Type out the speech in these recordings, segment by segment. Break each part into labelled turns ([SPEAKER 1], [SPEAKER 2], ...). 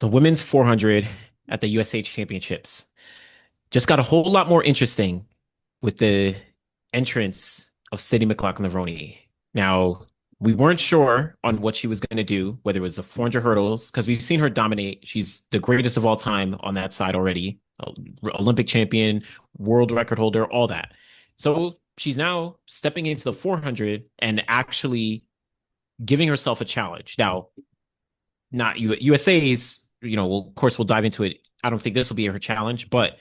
[SPEAKER 1] The women's 400 at the USA Championships just got a whole lot more interesting with the entrance of Sydney McLaughlin-Levrone. Now, we weren't sure on what she was going to do, whether it was the 400 hurdles, because we've seen her dominate. She's the greatest of all time on that side already, Olympic champion, world record holder, all that. So she's now stepping into the 400 and actually giving herself a challenge. Now, not USA's, well, of course, we'll dive into it. I don't think this will be her challenge, but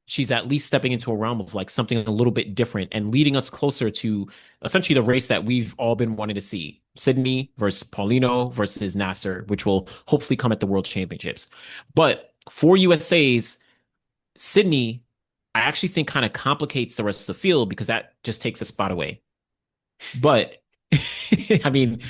[SPEAKER 1] she's at least stepping into a realm of like something a little bit different and leading us closer to essentially the race that we've all been wanting to see. Sydney versus Paulino versus Nasser, which will hopefully come at the World Championships. But for USA's, Sydney, I actually think kind of complicates the rest of the field because that just takes a spot away. But I mean,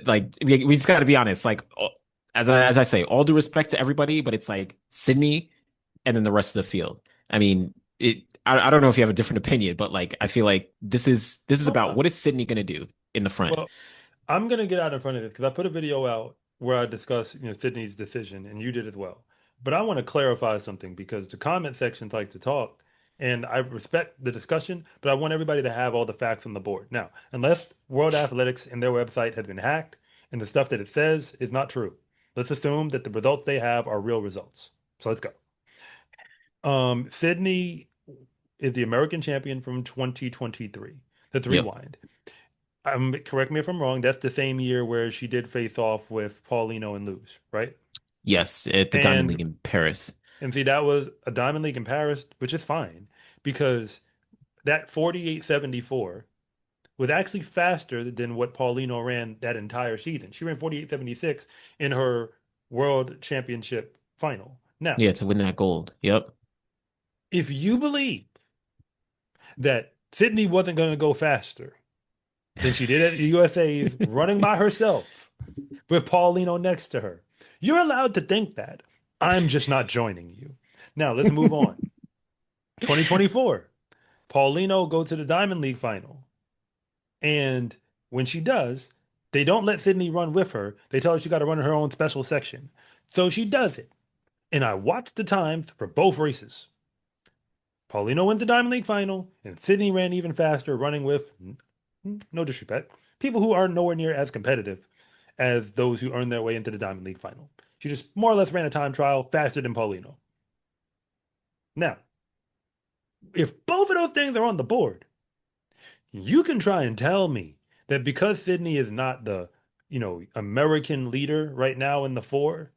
[SPEAKER 1] like we just got to be honest. Like as I say, all due respect to everybody, but it's like Sydney and then the rest of the field. I mean, I don't know if you have a different opinion, but like I feel like this is about
[SPEAKER 2] Well,
[SPEAKER 1] what is Sydney gonna do in the front.
[SPEAKER 2] well, I'm gonna get out in front of it because I put a video out where I discuss, Sydney's decision, and you did as well. But I want to clarify something because the comment sections like to talk, and I respect the discussion, but I want everybody to have all the facts on the board. Now, unless World Athletics and their website has been hacked and the stuff that it says is not true, let's assume that the results they have are real results. So let's go. Sydney is the American champion from 2023. Let's
[SPEAKER 1] Yep.
[SPEAKER 2] rewind. Correct me if I'm wrong. That's the same year where she did face off with Paulino and lose, right?
[SPEAKER 1] Yes, at the Diamond
[SPEAKER 2] And
[SPEAKER 1] League in Paris.
[SPEAKER 2] and see, that was a Diamond League in Paris, which is fine because that 48.74 was actually faster than what Paulino ran that entire season. She ran 48.76 in her World Championship final. Now,
[SPEAKER 1] Yeah, to win that gold. Yep.
[SPEAKER 2] if you believe that Sydney wasn't going to go faster than she did at the USA's running by herself with Paulino next to her. You're allowed to think that. I'm just not joining you. Now, let's move on. 2024, Paulino goes to the Diamond League final. And when she does, they don't let Sydney run with her. They tell her she got to run in her own special section. So she does it. And I watched the times for both races. Paulino went to Diamond League final, and Sydney ran even faster, running with, no disrespect, people who are nowhere near as competitive as those who earned their way into the Diamond League final. She just more or less ran a time trial faster than Paulino. Now, if both of those things are on the board, you can try and tell me that because Sydney is not the, American leader right now in the four,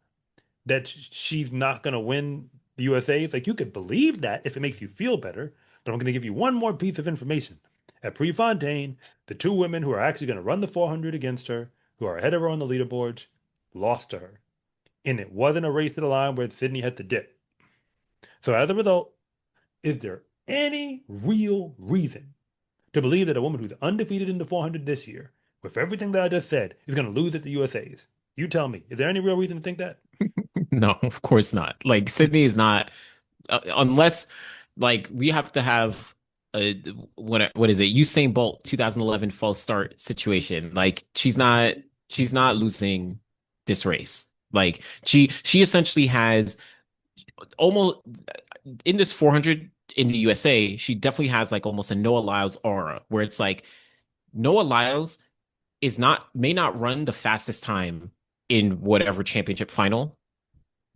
[SPEAKER 2] that she's not going to win the USA. It's like you could believe that if it makes you feel better. But I'm going to give you one more piece of information. At Prefontaine, the two women who are actually going to run the 400 against her, who are ahead of her on the leaderboards, lost to her. And it wasn't a race to the line where Sydney had to dip. So as a result, is there any real reason to believe that a woman who's undefeated in the 400 this year, with everything that I just said, is going to lose at the USA's? You tell me. Is there any real reason to think that?
[SPEAKER 1] No, of course not. Like Sydney is not unless like we have to have a what is it? Usain Bolt 2011 false start situation. Like she's not losing this race. Like she essentially has almost in this 400 in the USA, she definitely has like almost a Noah Lyles aura where it's like Noah Lyles may not run the fastest time in whatever championship final,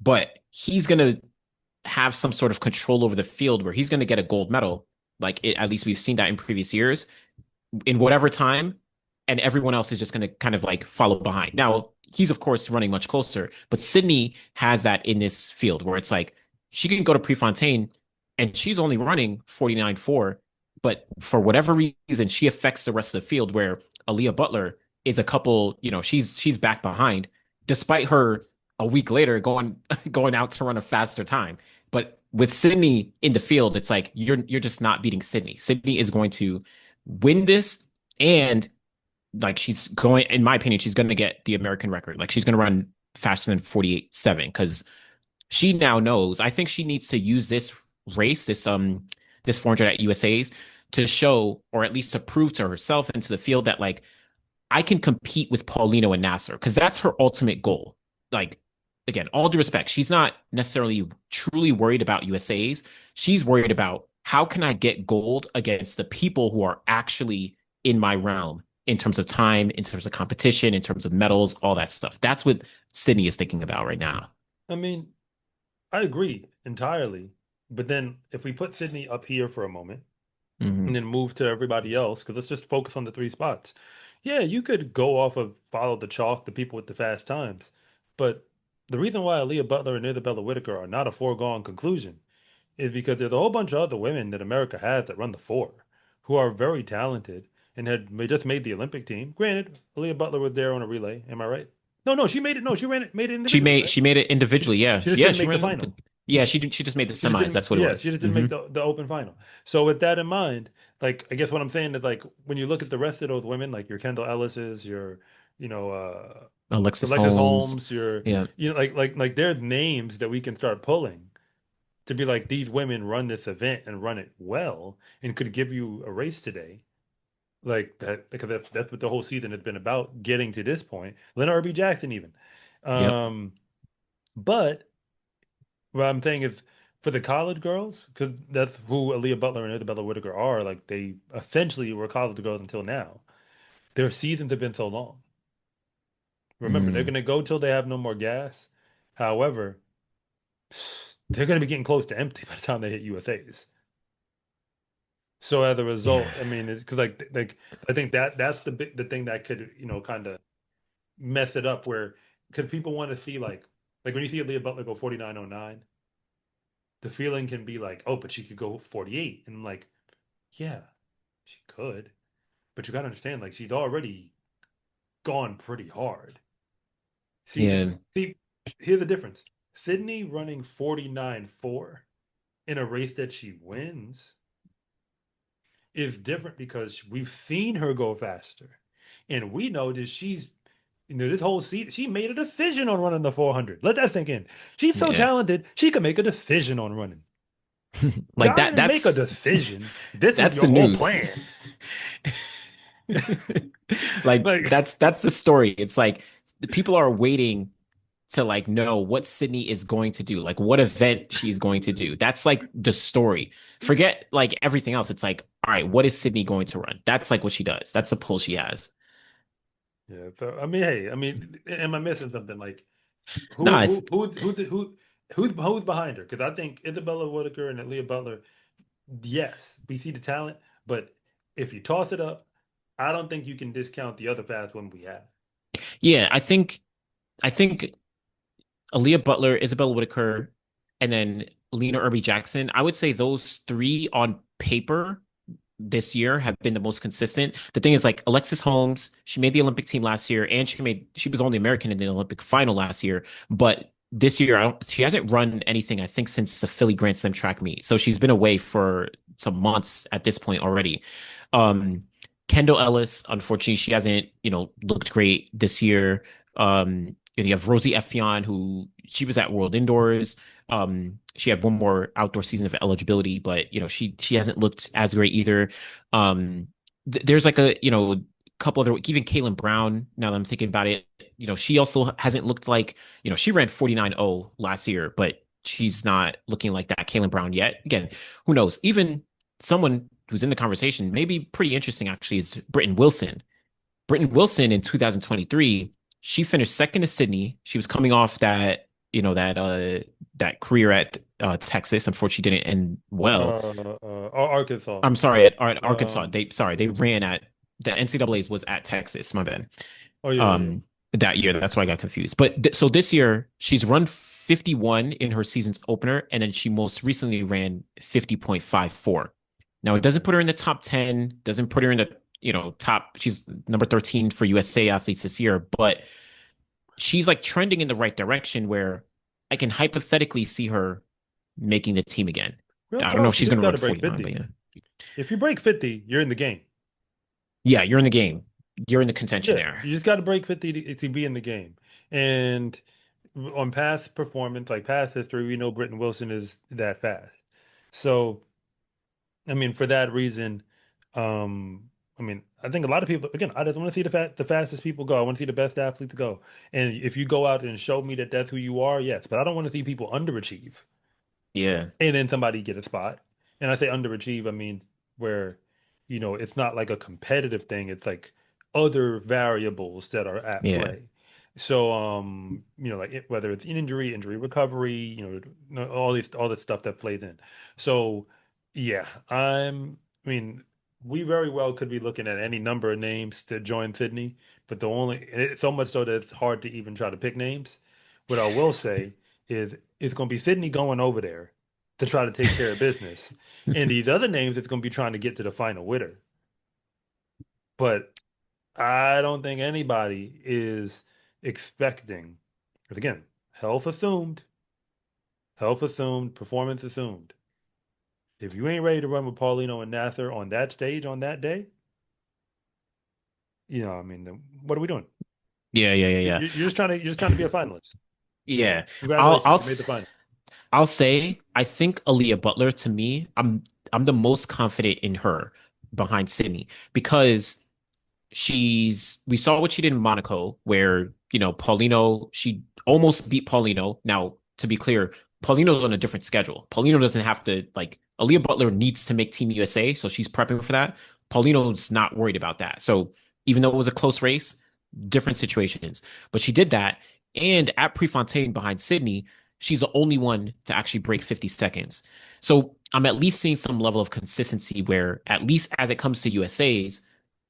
[SPEAKER 1] but he's gonna have some sort of control over the field where he's gonna get a gold medal. At least we've seen that in previous years in whatever time, and everyone else is just gonna kind of like follow behind. Now he's of course running much closer, but Sydney has that in this field where it's like she can go to Prefontaine and she's only running 49.4, but for whatever reason, she affects the rest of the field where Aaliyah Butler is a couple, she's back behind, despite her a week later going going out to run a faster time. But with Sydney in the field, it's like you're just not beating Sydney. Sydney is going to win this, and like she's going, in my opinion, she's going to get the American record. Like she's going to run faster than 48.7 because she now knows. I think she needs to use this race, this 400 at USA's to show, or at least to prove to herself and to the field that like I can compete with Paulino and Nasser because that's her ultimate goal. Like again, all due respect, she's not necessarily truly worried about USA's. She's worried about how can I get gold against the people who are actually in my realm in terms of time, in terms of competition, in terms of medals, all that stuff. That's what Sydney is thinking about right now.
[SPEAKER 2] I mean, I agree entirely. But then if we put Sydney up here for a moment and
[SPEAKER 1] Hmm.
[SPEAKER 2] then move to everybody else, because let's just focus on the three spots. Yeah, you could go off of follow the chalk, the people with the fast times. But the reason why Aaliyah Butler and Isabella Whittaker are not a foregone conclusion is because there's a whole bunch of other women that America has that run the four who are very talented and just made the Olympic team. Granted, Aaliyah Butler was there on a relay. Am I right? No, no, she made it. No, she made it
[SPEAKER 1] She
[SPEAKER 2] individually,
[SPEAKER 1] made
[SPEAKER 2] right?
[SPEAKER 1] she made it
[SPEAKER 2] She
[SPEAKER 1] individually. Yeah,
[SPEAKER 2] she just
[SPEAKER 1] yeah.
[SPEAKER 2] didn't
[SPEAKER 1] She
[SPEAKER 2] make the
[SPEAKER 1] ran
[SPEAKER 2] final.
[SPEAKER 1] open. Yeah, she just made the
[SPEAKER 2] She just
[SPEAKER 1] semis.
[SPEAKER 2] didn't.
[SPEAKER 1] That's what it
[SPEAKER 2] Yeah, she
[SPEAKER 1] was.
[SPEAKER 2] just didn't
[SPEAKER 1] Hmm.
[SPEAKER 2] make the open final. So with that in mind, like I guess what I'm saying is like when you look at the rest of those women, like your Kendall Ellis's, your you know
[SPEAKER 1] Alexis
[SPEAKER 2] Alexis
[SPEAKER 1] Holmes.
[SPEAKER 2] Holmes, your
[SPEAKER 1] Yeah,
[SPEAKER 2] like there's names that we can start pulling to be like these women run this event and run it well and could give you a race today. Like that because that's what the whole season has been about, getting to this point. Lena R.B. Jackson even.
[SPEAKER 1] yep,
[SPEAKER 2] Um, but what I'm saying is for the college girls, because that's who Aaliyah Butler and Isabella Whittaker are, like they essentially were college girls until now. Their seasons have been so long. Remember, they're
[SPEAKER 1] mm,
[SPEAKER 2] going to go till they have no more gas. However, they're going to be getting close to empty by the time they hit USA's. So as a
[SPEAKER 1] yeah,
[SPEAKER 2] result, I mean, it's because like I think that's the thing that could kind of mess it up. Where could people want to see like when you see Aaliyah Butler go 49.09, the feeling can be like, oh, but she could go 48, and I'm like, yeah, she could, but you got to understand, like she's already gone pretty hard. See,
[SPEAKER 1] yeah,
[SPEAKER 2] see, here's the difference. Sydney running 49.4 in a race that she wins is different because we've seen her go faster. And we know that this whole season, she made a decision on running the 400. Let that sink in. She's so
[SPEAKER 1] yeah.
[SPEAKER 2] talented, she can make a decision on running.
[SPEAKER 1] Like
[SPEAKER 2] Y'all
[SPEAKER 1] that.
[SPEAKER 2] didn't make a
[SPEAKER 1] That's
[SPEAKER 2] decision. This was
[SPEAKER 1] that's
[SPEAKER 2] your
[SPEAKER 1] the
[SPEAKER 2] whole
[SPEAKER 1] news.
[SPEAKER 2] plan.
[SPEAKER 1] Like
[SPEAKER 2] Like,
[SPEAKER 1] that's the story. It's like people are waiting to like know what Sydney is going to do, like what event she's going to do. That's like the story. Forget like everything else. It's like, all right, what is Sydney going to run? That's like what she does. That's a pull she has.
[SPEAKER 2] yeah, so I mean, hey, I mean, am I missing something? Like,
[SPEAKER 1] No,
[SPEAKER 2] who, who, who, who, who, who's behind her? Because I think Isabella Whittaker and Leah Butler, yes, we see the talent, but if you toss it up, I don't think you can discount the other fast ones we have.
[SPEAKER 1] yeah, I think Aaliyah Butler, Isabella Whittaker, and then Lena Irby Jackson. I would say those three on paper this year have been the most consistent. The thing is, like Alexis Holmes, she made the Olympic team last year, and she was only American in the Olympic final last year. But this year, she hasn't run anything, I think, since the Philly Grand Slam track meet. So she's been away for some months at this point already. Um, Kendall Ellis, unfortunately, she hasn't, looked great this year. You have Rosie Effion, who she was at World Indoors. She had one more outdoor season of eligibility, but she hasn't looked as great either. There's like a couple other, even Caitlin Brown. Now that I'm thinking about it, she also hasn't looked like she ran 49.0 last year, but she's not looking like that Caitlin Brown yet. Again, who knows? Even someone who's in the conversation, maybe pretty interesting actually, is Britton Wilson. Britton Wilson in 2023, she finished second to Sydney. She was coming off that career at Texas. Unfortunately, didn't end well.
[SPEAKER 2] Arkansas.
[SPEAKER 1] I'm sorry, at Arkansas.
[SPEAKER 2] Um,
[SPEAKER 1] They ran at the NCAA's was at Texas. My bad.
[SPEAKER 2] oh yeah, yeah, yeah.
[SPEAKER 1] Um, that year, that's why I got confused. But so this year, she's run 51 in her season's opener, and then she most recently ran 50.54. Now it doesn't
[SPEAKER 2] Okay.
[SPEAKER 1] put her in the top 10, doesn't put her in the top. She's number 13 for USA athletes this year, but she's like trending in the right direction where I can hypothetically see her making the team again.
[SPEAKER 2] Real
[SPEAKER 1] I don't know if
[SPEAKER 2] talk, you
[SPEAKER 1] she's
[SPEAKER 2] just
[SPEAKER 1] going to
[SPEAKER 2] got
[SPEAKER 1] run
[SPEAKER 2] to break
[SPEAKER 1] 49, but
[SPEAKER 2] 50.
[SPEAKER 1] yeah.
[SPEAKER 2] If you break 50, you're in the game.
[SPEAKER 1] Yeah, you're in the game. You're in the contention
[SPEAKER 2] Yeah,
[SPEAKER 1] there.
[SPEAKER 2] you just got to break 50 to be in the game. And on past performance, like past history, we know Britton Wilson is that fast. So, I mean, for that reason, I mean, I think a lot of people, again, I just want to see the fastest people go. I want to see the best athletes go. And if you go out and show me that that's who you are, yes. But I don't want to see people underachieve
[SPEAKER 1] Yeah.
[SPEAKER 2] and then somebody get a spot. And I say underachieve, I mean where, it's not like a competitive thing. It's like other variables that are at
[SPEAKER 1] Yeah.
[SPEAKER 2] play. So, like whether it's injury recovery, all this stuff that plays in. So, yeah, I mean, we very well could be looking at any number of names to join Sydney, but it's so much so that it's hard to even try to pick names. What I will say is it's going to be Sydney going over there to try to take care of business. And these other names, it's going to be trying to get to the final winner. But I don't think anybody is expecting, because again, health assumed, performance assumed. If you ain't ready to run with Paulino and Nasser on that stage on that day, I mean, then what are we doing?
[SPEAKER 1] Yeah, yeah, yeah, yeah.
[SPEAKER 2] You're just trying to be a finalist.
[SPEAKER 1] Yeah. I'll
[SPEAKER 2] Congratulations,
[SPEAKER 1] I'll
[SPEAKER 2] you made the
[SPEAKER 1] s-
[SPEAKER 2] final.
[SPEAKER 1] I'll say I think Aaliyah Butler to me, I'm the most confident in her behind Sydney because we saw what she did in Monaco, where, Paulino, she almost beat Paulino. Now, to be clear, Paulino's on a different schedule. Paulino doesn't have to, like, Aaliyah Butler needs to make Team USA, so she's prepping for that. Paulino's not worried about that. So even though it was a close race, different situations. But she did that. And at Prefontaine behind Sydney, she's the only one to actually break 50 seconds. So I'm at least seeing some level of consistency where, at least as it comes to USA's,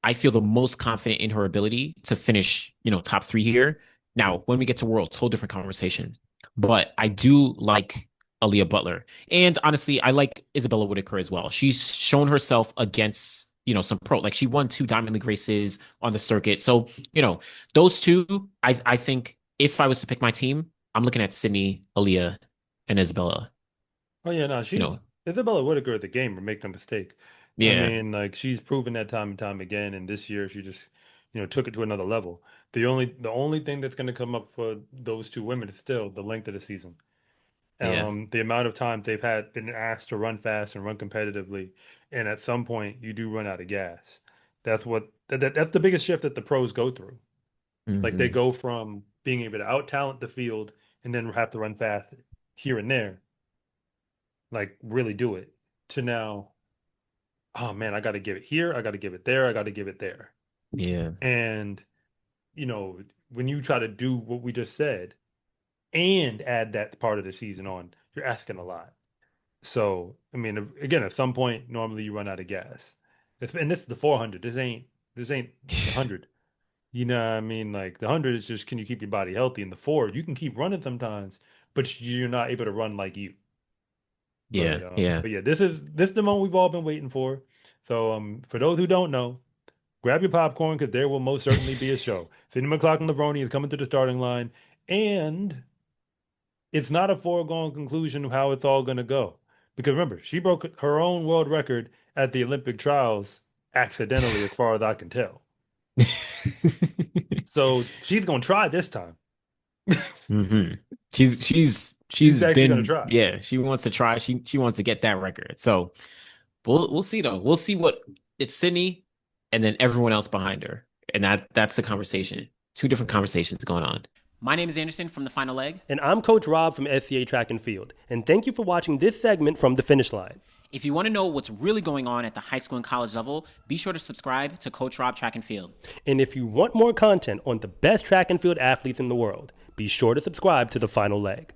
[SPEAKER 1] I feel the most confident in her ability to finish, top three here. Now, when we get to Worlds, whole different conversation. But I do like Aaliyah Butler. And honestly, I like Isabella Whittaker as well. She's shown herself against, some pro. Like she won 2 Diamond League races on the circuit. So, those two, I think if I was to pick my team, I'm looking at Sydney, Aaliyah, and Isabella.
[SPEAKER 2] Oh yeah, no,
[SPEAKER 1] You know,
[SPEAKER 2] Isabella Whittaker at the game would make no mistake. I
[SPEAKER 1] yeah,
[SPEAKER 2] mean, like she's proven that time and time again, and this year she just, took it to another level. The only thing that's going to come up for those two women is still the length of the season.
[SPEAKER 1] yeah,
[SPEAKER 2] The amount of times they've had been asked to run fast and run competitively, and at some point you do run out of gas. That's the biggest shift that the pros go through. Like they
[SPEAKER 1] hmm,
[SPEAKER 2] go from being able to out talent the field and then have to run fast here and there, like really do it, to now, oh man, I got to give it here, I got to give it there, I got to give it there.
[SPEAKER 1] yeah,
[SPEAKER 2] And, when you try to do what we just said and add that part of the season on, you're asking a lot. So, I mean, again, at some point, normally you run out of gas. And this is the 400. This ain't the 100. You know what I mean? Like the 100 is just, can you keep your body healthy? And the 4, you can keep running sometimes, but you're not able to run like you.
[SPEAKER 1] yeah,
[SPEAKER 2] But
[SPEAKER 1] yeah.
[SPEAKER 2] but yeah, this is the moment we've all been waiting for. So for those who don't know, grab your popcorn because there will most certainly be a show. Sidney McLaughlin-Levrone is coming to the starting line, and it's not a foregone conclusion of how it's all going to go. Because remember, she broke her own world record at the Olympic trials accidentally, as far as I can tell. So she's going to try this time.
[SPEAKER 1] hmm she's
[SPEAKER 2] She's actually going to
[SPEAKER 1] been,
[SPEAKER 2] try.
[SPEAKER 1] yeah, she wants to try. She wants to get that record. So we'll see though. We'll see what it's Sydney and then everyone else behind her. And that's the conversation. Two different conversations going on. My name is Anderson from the Final Leg.
[SPEAKER 3] And I'm Coach Rob from SCA Track and Field. And thank you for watching this segment from the finish line.
[SPEAKER 1] If you want to know what's really going on at the high school and college level, be sure to subscribe to Coach Rob Track and Field.
[SPEAKER 3] And if you want more content on the best track and field athletes in the world, be sure to subscribe to the Final Leg.